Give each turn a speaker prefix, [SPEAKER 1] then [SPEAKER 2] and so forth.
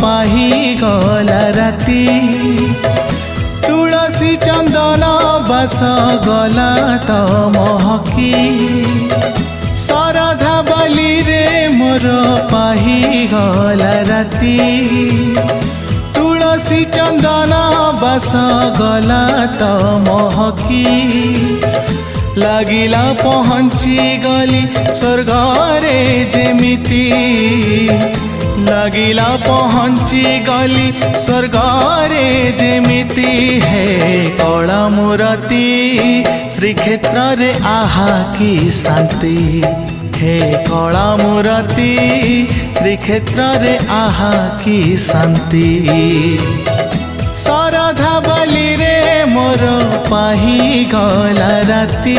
[SPEAKER 1] पाही गला राती तुलसी चंदन बास गला तो महकी सरधा बाली रे मोर पाही गला राती तुलसी चंदन बास गला तो महकी लागिला पहुँची गली स्वर्ग रे जेमिति लागिला पहुँची गली स्वर्ग रे जेमिति हे कला मूर्ति श्रीक्षेत्र रे आहा की शांति हे कला मूर्ति श्रीक्षेत्र रे आहा की शांति सरधा बाली रे मोर पाही गला राती।